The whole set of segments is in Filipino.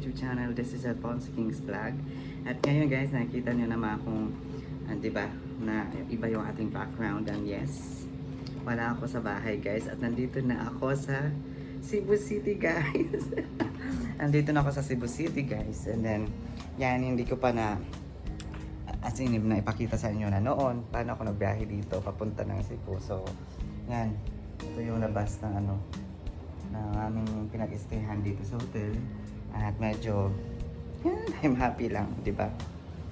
YouTube channel. This is Alfonso King's Vlog. At ngayon guys, nakikita nyo naman akong, diba, na iba yung ating background. And yes, wala ako sa bahay guys. At nandito na ako sa Cebu City guys. Nandito na ako sa Cebu City guys. And then, yan, hindi ko pa na na ipakita sa inyo na noon paano ako nagbiyahe dito papunta ng Cebu. So, yan. Ito yung labas ng ng aming pinag-stayhan dito sa hotel. At medyo, yan, I'm happy lang, di ba?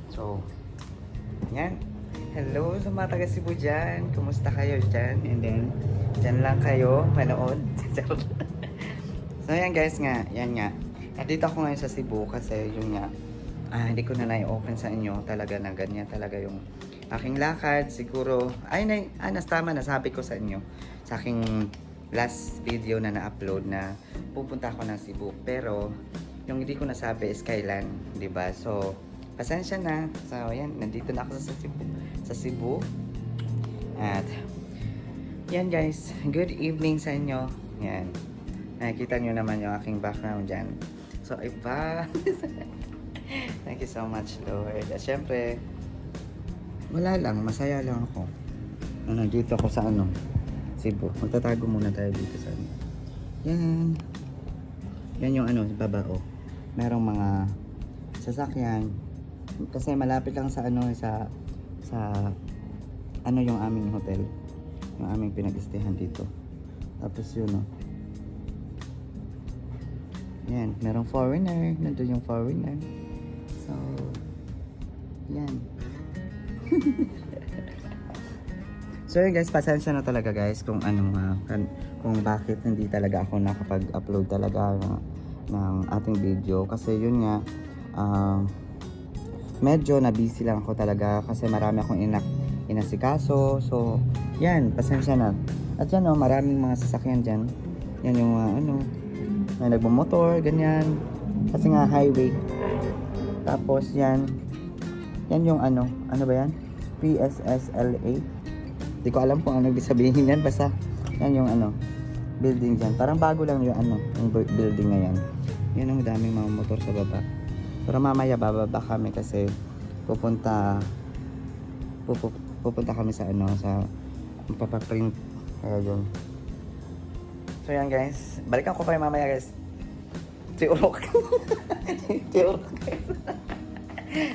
So, yan. Hello sa mga taga Cebu dyan. Kumusta kayo dyan? And then, dyan lang kayo manood. So, yan guys nga. Yan nga. At dito ako ngayon sa Cebu kasi yung nga, hindi ko na na-open sa inyo talaga na ganyan talaga yung aking lakad. Siguro, tama na sabi ko sa inyo sa aking last video na na-upload na pupunta ako ng Cebu. Pero, yung hindi ko nasabi is kailan, di ba? So, pasensya na. So, yan, nandito na ako sa Cebu. Sa Cebu. At, yan guys, good evening sa inyo. Yan. Nakikita nyo naman yung aking background dyan. So, iba. Thank you so much, Lord. At syempre, wala lang, masaya lang ako. Nandito ako sa Cebu. Magtatago muna tayo dito sa Yan. Yan yung baba merong mga sasakyan. Kasi malapit lang sa yung aming hotel. Yung aming pinag-stayhan dito. Tapos yun Yan, merong foreigner. Nandun yung foreigner. So, yan. So yun guys, pasensya na talaga guys kung kung bakit hindi talaga ako nakapag-upload talaga ng ating video. Kasi yun nga, medyo na-busy lang ako talaga kasi marami akong inasikaso. So, yan, pasensya na. At yan maraming mga sasakyan dyan. Yan yung may nagmamotor, ganyan. Kasi nga highway. Tapos yan yung ano ba yan? PSSLA. Hindi ko alam kung ano ibig sabihin yan. Basta yan yung building dyan. Parang bago lang yung yung building na yan. Yan ang daming mga motor sa baba. Pero mamaya bababa kami kasi pupunta kami sa sa papaprint. Kaya yun. So yan guys. Balikan ko kayo mamaya guys. Tiurok. Tiurok guys.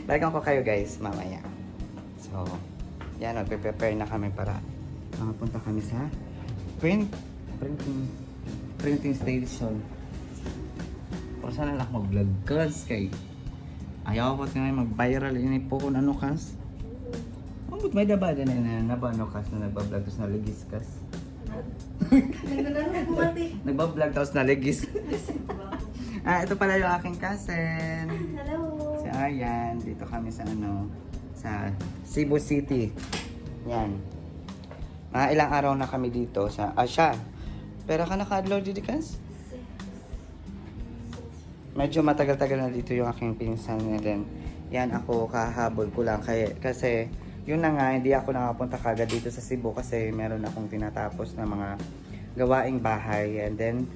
Balikan ko kayo guys mamaya. So, yan, magpe-prepare na kami para punta kami sa printing station. Pero sana lang mag-vlog kas kay ayaw ko nga mag-viral ini po kung kas. May daba din na kas na nagba-vlog tapos naligis kas. Nagba-vlog tapos naligis. Ito pala yung aking cousin. Hello. Si Aryan. Dito kami sa sa Cebu City. Yan. Mga ilang araw na kami dito sa siya. Pero ka naka-adlaw dito kas? Medyo matagal-tagal na dito yung aking pinsan na din. Yan ako kahabol ko lang kasi yun na nga hindi ako nakapunta kagad dito sa Cebu kasi meron akong tinatapos na mga gawaing bahay. And then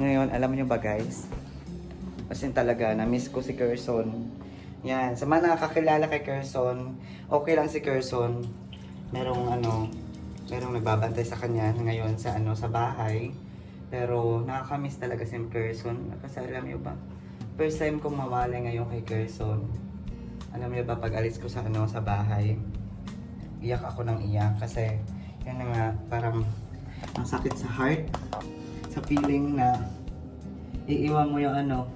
ngayon alam niyo ba guys? Kasi talaga na-miss ko si Kerson. Yan, sa mga nakakakilala kay Kerson, okay lang si Kerson. Merong nagbabantay sa kanya ngayon sa sa bahay. Pero nakakamiss talaga si Kerson. Kasi alam niyo ba, first time kong mawala ngayon kay Kerson. Alam niyo ba, pag alis ko sa sa bahay, iyak ako ng iyak kasi yan na nga, parang ang sakit sa heart, sa feeling na iiwan mo yung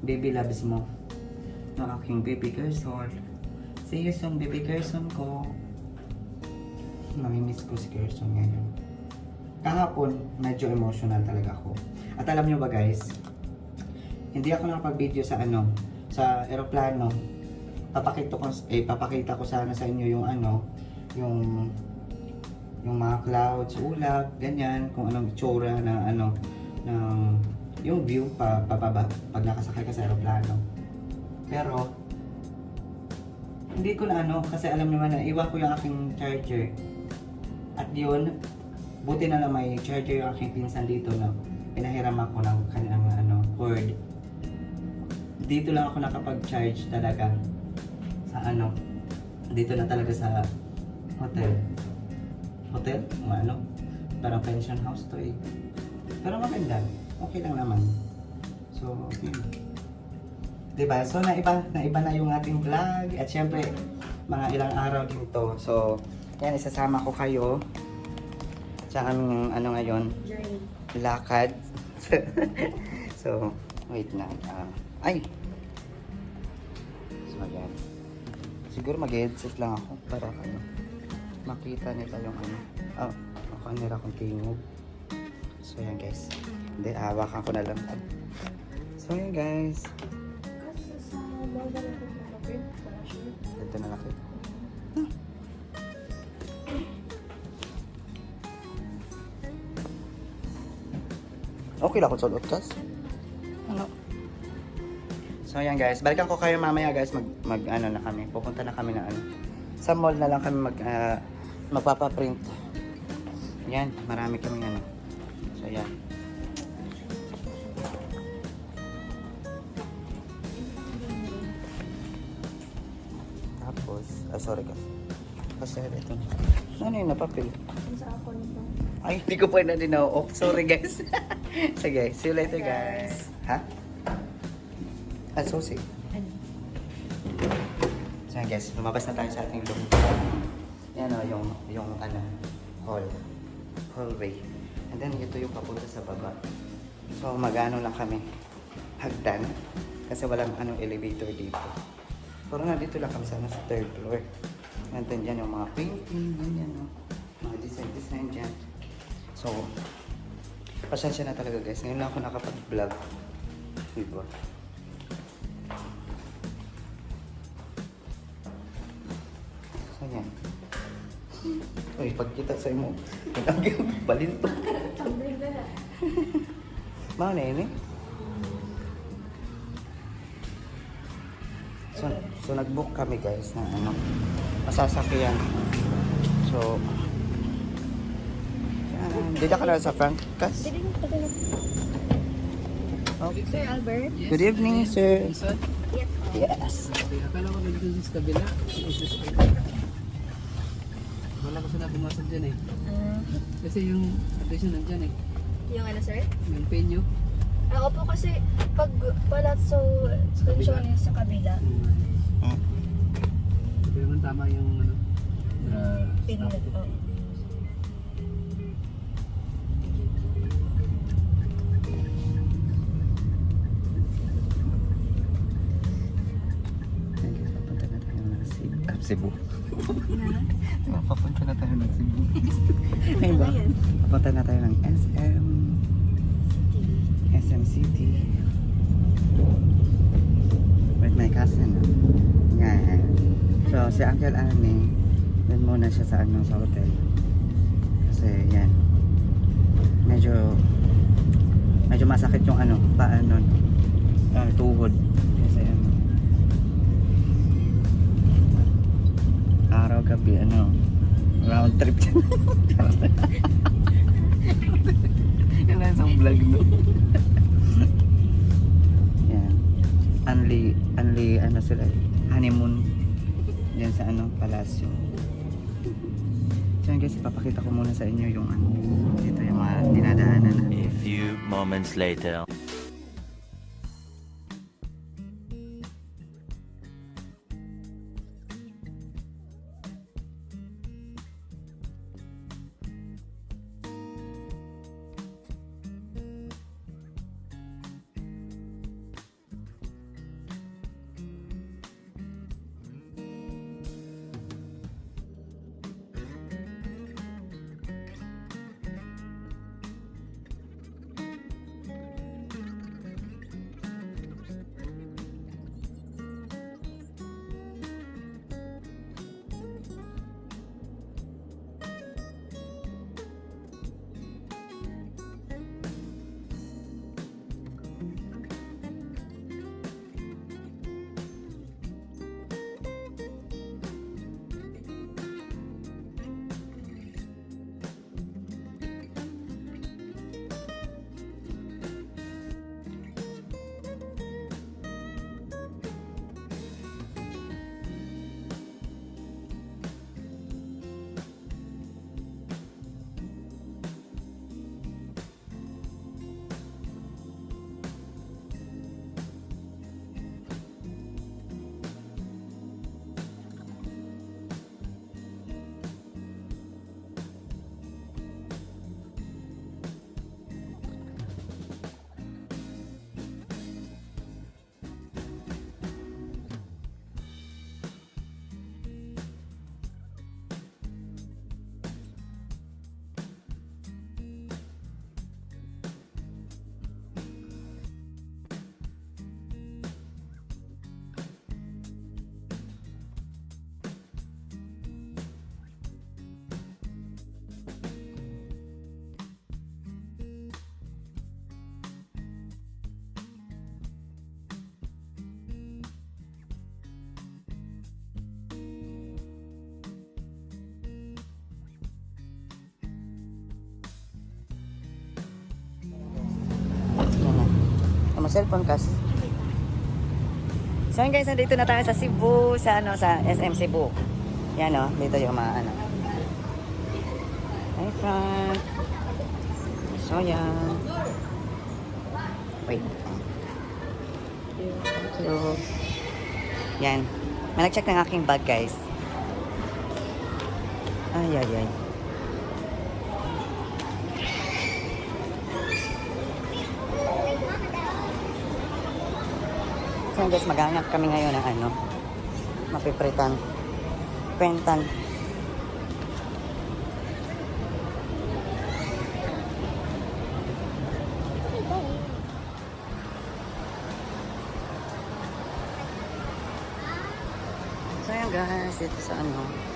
baby loves mo. No, aking baby Kerson. See you soon, baby Kerson ko. Namimiss ko si Kerson ngayon. Kahapon, medyo emotional talaga ako. At alam nyo ba guys, hindi ako nakapag-video sa sa aeroplano. Papakita ko sana sa inyo yung yung mga clouds, ulap, ganyan, kung anong itsura na yung view pababa pag nakasakay ka sa aeroplano. Pero hindi ko na kasi alam naman na iwan ko yung aking charger. At yun, buti na lang may charger yung aking pinsan dito na pinahiram ako ng kanilang cord. dito lang ako nakapag-charge talaga sa ano, dito na talaga sa hotel. Hotel? O ano? Parang pension house to eh. Pero maganda. Okay lang naman. So, yun. Diba? So, naiba na yung ating vlog. At syempre, mga ilang araw din to. So, yan, isasama ko kayo sa aming ano ngayon, Journey. lakad. So, wait lang. Ay! So, yan. Siguro mag-headset lang ako para ano, makita nila yung ano. Oh, makanira akong tingog. So, yan guys. Hindi, hawakan ko na lang. So, yan guys. Kasi sa mall na lang kung makapit, para sure. Ito na laki. Okay lang kung sulot kas. Ano? So yan guys, balikan ko kayo mamaya guys, mag ano na kami. Pupunta na kami na ano. Sa mall na lang kami magpapa-print. Yan, marami kami ano. So yan. Tapos, sorry guys. Kasi ito. Ano yung napapil? Kung sa ako nito. Ay, hindi ko pa na din off. Sorry guys. Sige, see you later guys. Ha? Susi. So yan guys, lumabas na tayo sa ating room. Yan o, yung ano, hallway. And then ito yung papunta sa baba. So magano lang kami, hagdan. Kasi walang anong elevator dito. Pero nandito lang kami sana sa third floor. And then dyan yung mga painting, ganyan o. Mga design dyan. So, pasensya na talaga guys. Ngayon lang ako nakapag-vlog. Diba? So, yan. Uy, pagkita sa imo, balinto. Tumbling na na. Mga na yun eh. So nag-book kami guys ng ano, masasakyan. So, dito ka lang sa Francas. Dili mo pati na. Okay. Sir Albert? Good evening, sir. Yes. Yes. Akala ko nandun sa kabila. Wala ko sila pumasok dyan eh. Kasi yung attention nandyan eh. Yung ano, sir? Yung penyo. Opo kasi pag palazzo Stancione sa kabila, Hindi naman tama yung ano. pinunod po. Papunta na tayo ng Cebu. Papunta na tayo ng Cebu. Ay ba? Papunta na tayo ng SM City. With my cousin. Yan. So, si Uncle Annie, dun muna siya sa ano, sa hotel. Kasi, yan. Medyo masakit yung ano, paa nun. Tuhod. Kasi ano. Araw-gabi, ano, round trip. Yan lang isang vlog, no? Yan. Only, ano sila, honeymoon. Yan sa ano, palasyo. So guys, ipapakita ko muna sa inyo yung ano, dito yung mga dinadaanan na. A few moments later. cellphone kasi. So yun guys, nandito na tayo sa Cebu, sa SM Cebu. Yan o, dito yung mga ano. Hi front. So yan. Wait. Thank you. Yan. May nag-check ng aking bag guys. Ay, ay, ay. So guys, maghanap kami ngayon ng ano, mapipritan. Pentan. So yan guys, dito sa ano.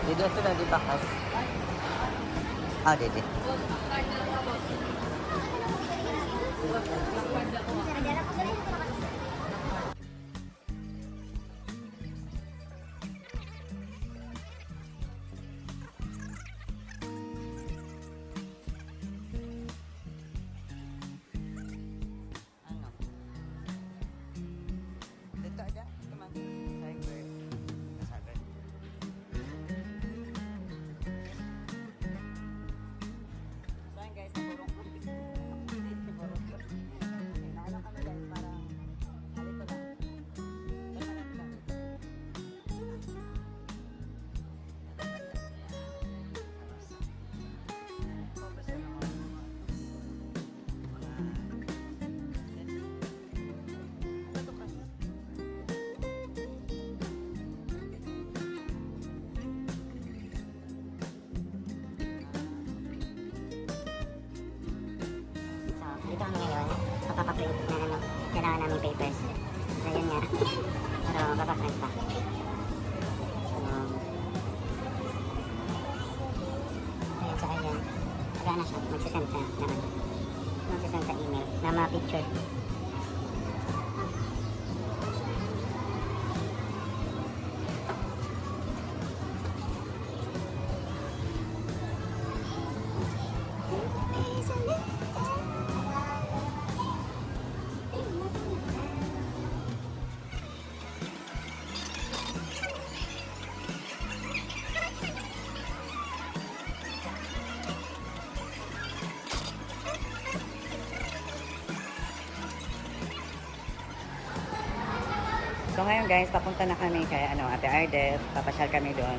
Dito ito na, di ba kas? Ah, dito. Ano? Dito aja, teman. Cyber. Cyber. Guys, naburong ko. Naburong ko. Naano kami guys, parang halito lang. Halito lang. Focus na naman. Ano to kas? So, dito kami ngayon. Papaprint na ano, kailangan namin papers. So, yun nga. Pero, papaprint pa. Ayan, so ayan. Pagana siya, magsisend sa naman. Magsisend sa email na mga picture. So ngayon guys, papunta na kami kay ano, Ate Ardet. Papasyal kami doon.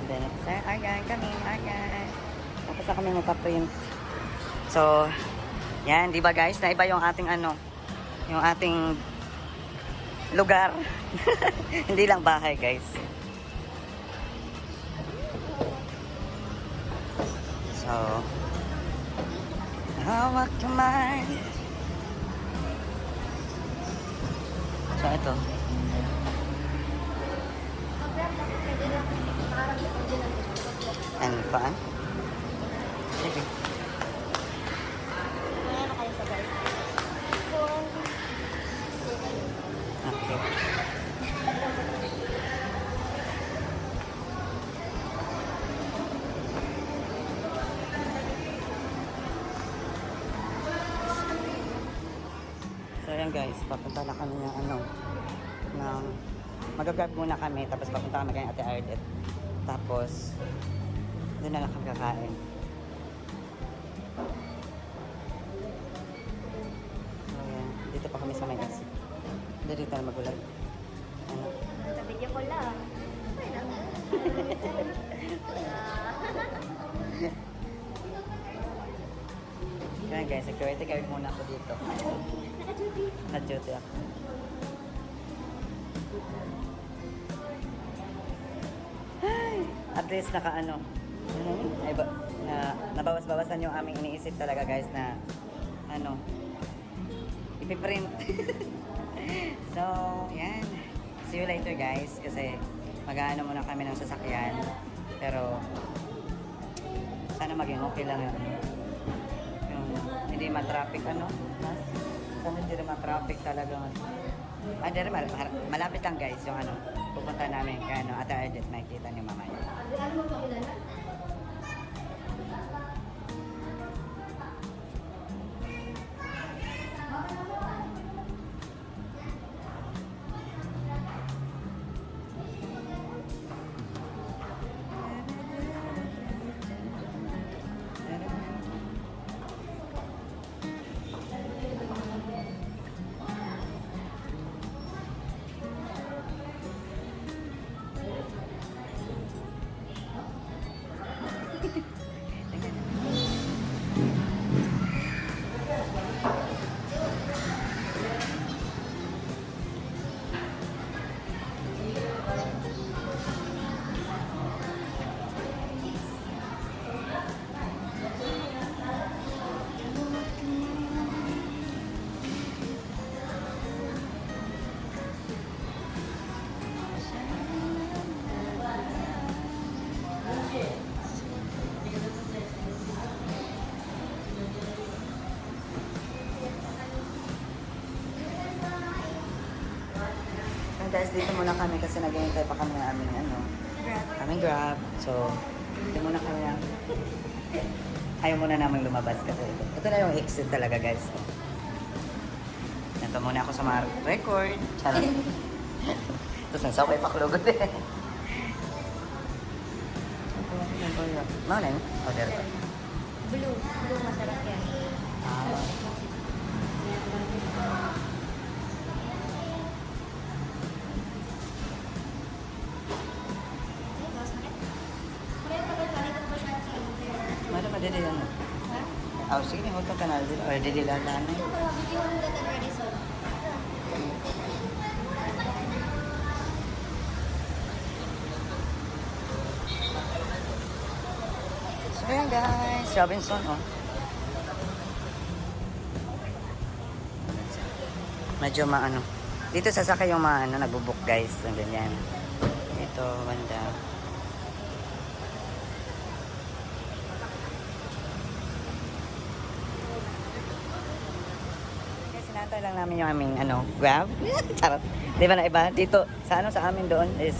And then, Sir Argan, kami, Argan. Tapos na kami magpa-print. So, yan, di ba guys, na iba yung ating ano, yung ating lugar. Hindi lang bahay guys. So, hawak kamay. So, ito. And fun. Sige. Kaya na kayo sa guys. Okay. So yan guys, papunta na kami ng ano, ng mag-grab muna kami, tapos papunta kami kay Ate Ardet. Tapos doon na lang kami kakain. So yan, dito pa kami sa may exit. Dito na magulat. Ano? Sa video ko lang. Kaya guys, security guard muna ako dito. Naka-duty. Na-duty ako. Ay, at least naka ano, ay, nabawas-bawasan yung aming iniisip talaga guys na ano, ipiprint. So, yan. See you later guys kasi mag-aano muna kami ng sasakyan. Pero sana maging okay lang yun. Yung hindi ma-traffic ano. Sana hindi rin ma-traffic talaga. Hindi rin malapit lang guys yung ano. Pupunta namin kay ano, Ate Ardet, makikita niyo mamaya. Guys, dito muna kami kasi naghihintay pa kami ng aming ano, aming Grab. So, dito muna kami ng ayaw muna namin lumabas kasi ito na yung exit talaga guys. Ito muna ako sa mga record. Charot. Tapos nasaway pa kulugod eh. Mga na yun? O, dito. Blue masarap yan. Mara madali yan. Oh, sige na, huwag ka kanal dito. Or didilaan na yun. So ayan guys, Robinson oh. Medyo maano. Dito sasakay yung maano, nagbubuk guys. Ng ganyan. Ito, banda. Sinatay lang namin yung aming ano, Grab. Charot. Di ba na iba? Dito, sa ano sa amin doon is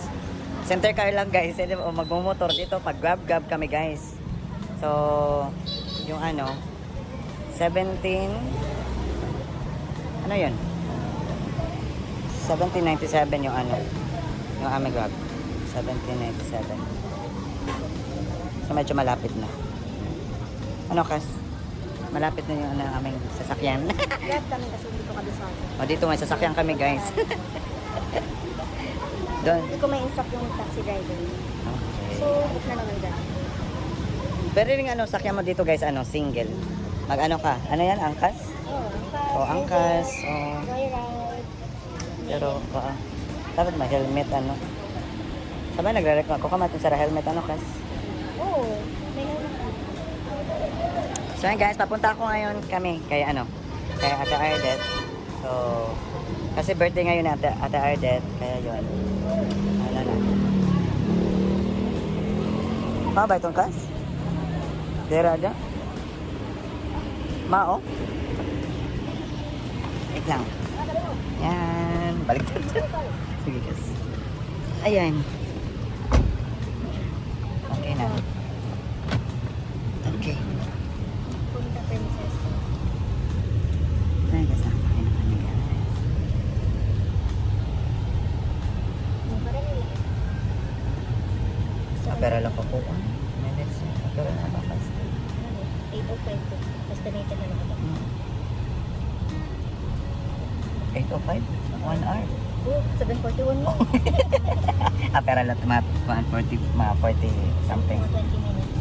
center car lang guys. Eh, o magmumotor dito pag Grab kami guys. So, yung ano, 17, ano yun? 1797 yung ano, yung aming Grab. 1797. So, medyo malapit na. Ano kas? Malapit na yung ano, aming sasakyan. Grab kami kasi dito kabisado. O, dito may sasakyan kami guys. Doon. Hindi ko may instruct yung taxi driver. Okay. So, book na naman dyan. Pero yung ano, sakyan mo dito guys, ano, single. Mag-ano ka? Ano yan? Angkas? O, angkas. O, Joyride. pero, dapat may helmet, ano. Sabay, nagre-record ako kamatin sa helmet, ano, kas? Oo. May helmet. So, yan guys, papunta ako ngayon kami kay, ano, kay Ate Ardet. So, kasi birthday ngayon ni Ate Ardet, kaya yun. Ano na. Pa ba itong kas? Dera ada? Mao? Wait lang. Yan. Balik dito. Sige guys. Ayan. Okay na. Okay. Punta Princess. Ayan guys, nakakain na kami guys. Yung parang nila. Apera lang po po. Minutes. Apera na ba kasi? 8:05 po. Estimated na lang ako. 8:05? 1 hour? Oh, 7:41 mo. Apera lang mga 40 something. Mga 20 minutes.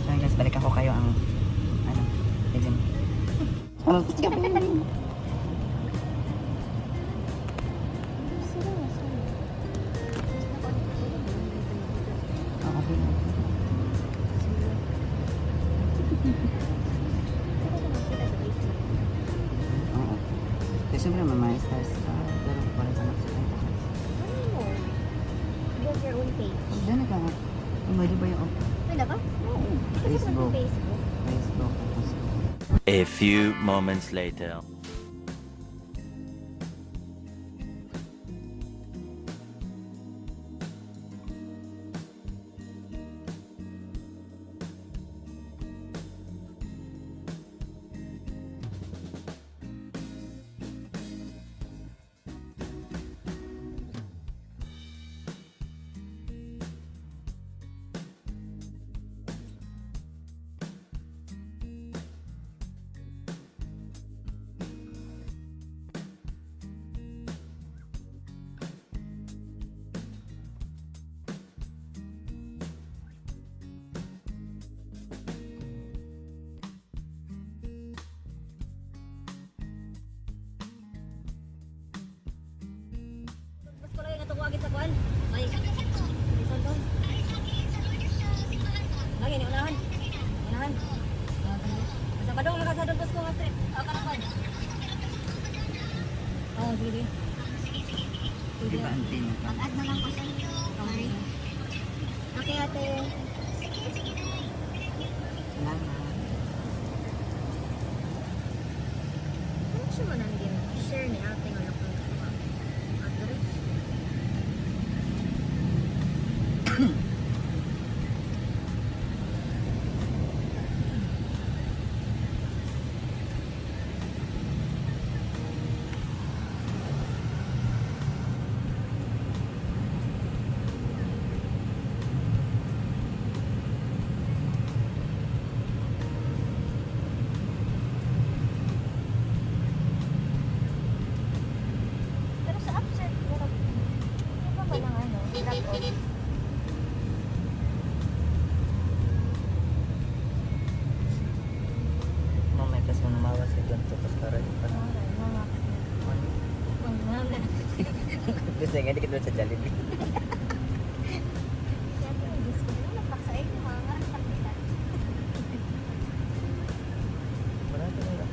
So guys, balik ako kayo ang ano, legend. have your own page. Diyan na ka nga. Imagine ba yung Pwede ba? Oo. Facebook. Facebook. Facebook? A few moments later. Mas ko lang natukuagin sa kuan. Ay. Isan ko. Lagi ni unahan. Unahan. Sa padong nakasadong ko nga strip. Ako na ba? Oh, sige. Di ba ang tin? Mag-add na lang ko sa inyo. Okay. Okay, ate. Salamat. Ano siya mo nang share ni ate nga lang kung address? Pero sa upset, meron. Hindi pa ba ng ano? Drop off? Mamay kasi namawas ka dyan to para Mga. Mga. gusto nga dikit doon sa Jollibee. Siyempre, yung disco na nagpaksain yung mga ngarang pagkitan. Marami na lang.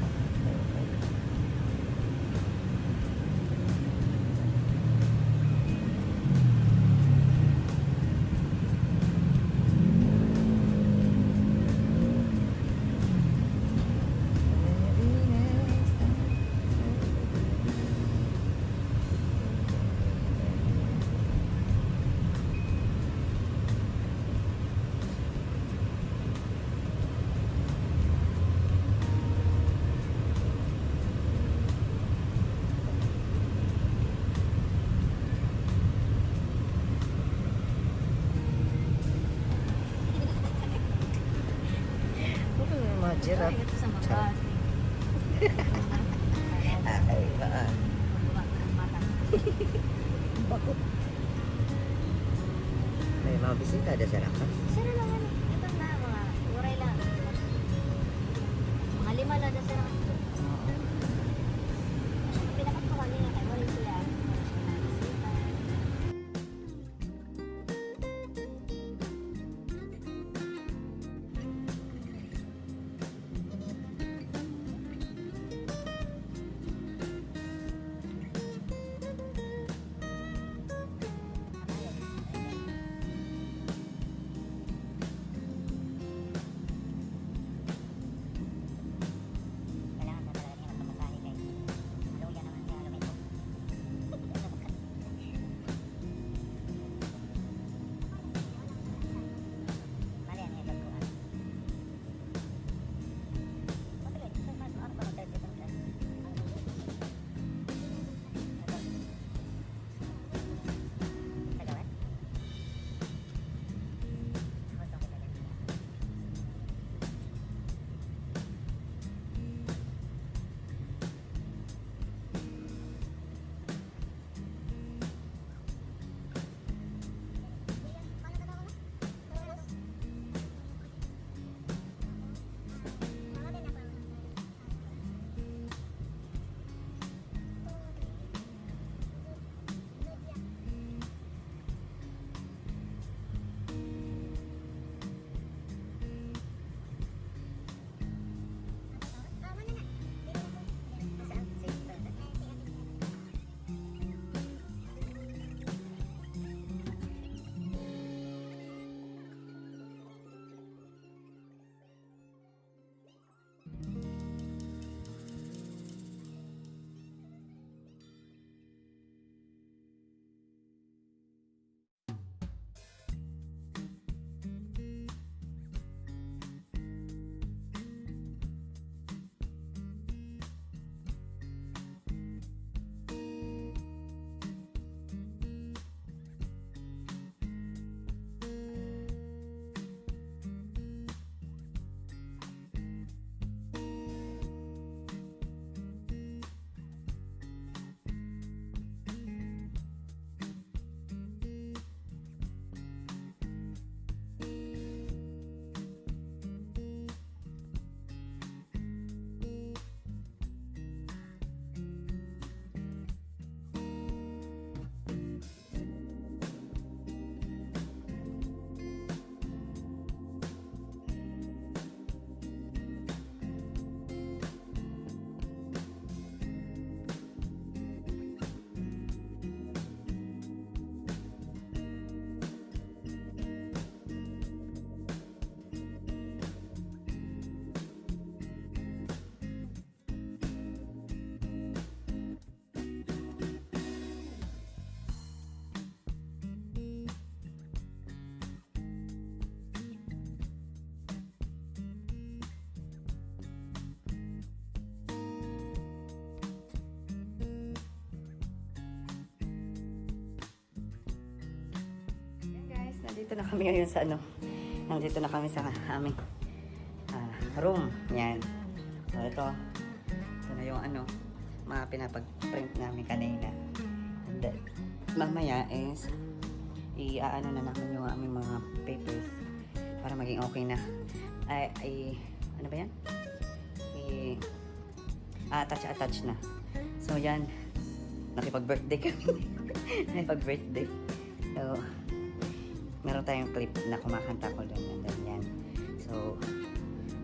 Mga giraffe. Ito sa mga. Ay, baan. May mga bisita ada sa lakas. Sino lang ano? Ito na mga uray lang. Mga lima lang na sila. Pinakatuwa niya kay uray sila. nandito na kami ngayon sa nandito na kami sa aming room. Yan. So, ito na yung mga pinapag-print namin kanina. And then, mamaya is, na namin yung aming mga papers para maging okay na. Ano ba yan? Attach na. So, yan. Nakipag-birthday kami. Nakipag-birthday. So, meron tayong clip na kumakanta ko doon. And then, yan. So,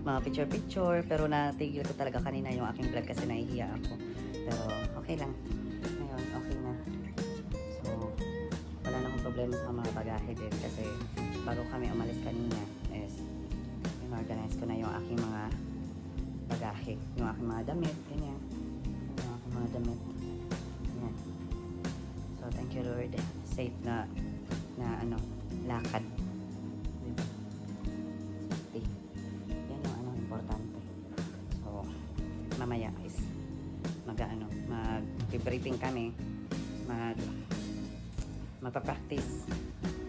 mga picture-picture. Pero natigil ko talaga kanina yung aking vlog kasi nahihiya ako. Pero, okay lang. Ngayon, okay na. So, wala na akong problema sa mga bagahe din. Kasi, bago kami umalis kanina, is, in-organize ko na yung aking mga bagahe. Yung aking mga damit. Ganyan. Yung aking mga damit. Yan. So, thank you Lord. Safe na lakad. Diba? Safety. Yan yung importante. So, mamaya is mag-briefing kami. Magpa-practice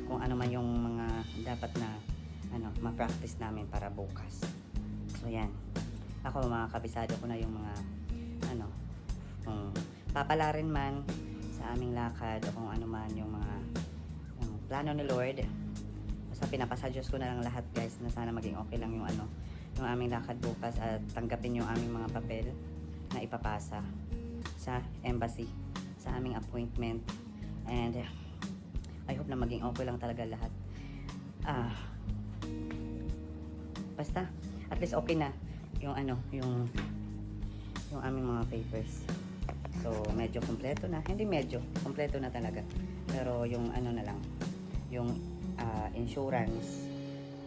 kung ano man yung mga dapat na ma-practice namin para bukas. So, yan. Ako, mga kabisado ko na yung mga kung papalarin man sa aming lakad o kung ano man yung mga plano ni Lord. Basta pinapasa Diyos ko na lang lahat guys na sana maging okay lang yung yung aming lakad bukas at tanggapin yung aming mga papel na ipapasa sa embassy sa aming appointment. And I hope na maging okay lang talaga lahat. Basta at least okay na yung yung aming mga papers. So, medyo kompleto na. Hindi medyo, kompleto na talaga. Pero yung na lang, yung insurance.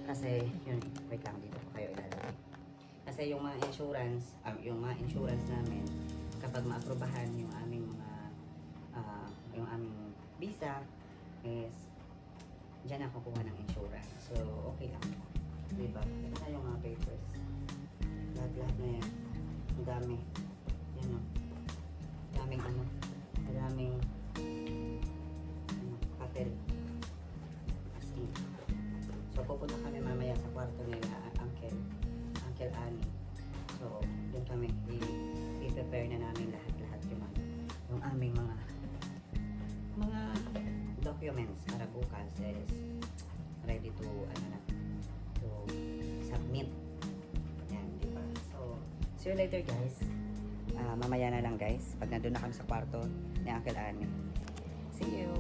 Kasi, wait lang, dito pa kayo ilalagay. Kasi yung mga insurance namin, kapag maaprubahan yung aming yung aming visa, is, dyan ako kuha ng insurance. So, okay lang. Diba? Ito na yung mga papers. Lahat na yan. Ang dami. Yan o. Daming papel. As in. So, pupunta kami mamaya sa kwarto nila, Uncle Annie. So, doon kami i-prepare na namin lahat yung aming mga documents para bukas is ready to to submit. Yan, diba? So, see you later guys. Mamaya na lang guys pag nandun na kami sa kwarto ni Uncle Annie. See you!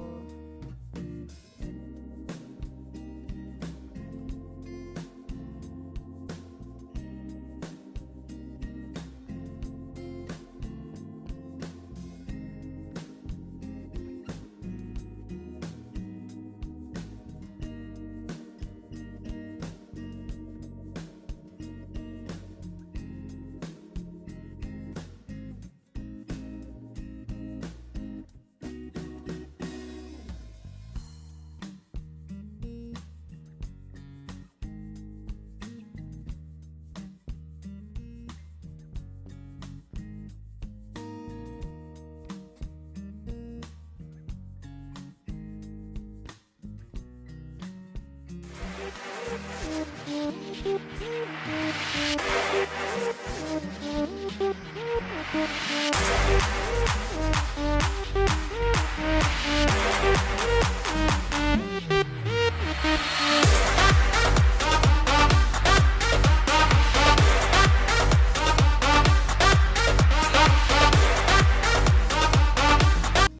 Thank you.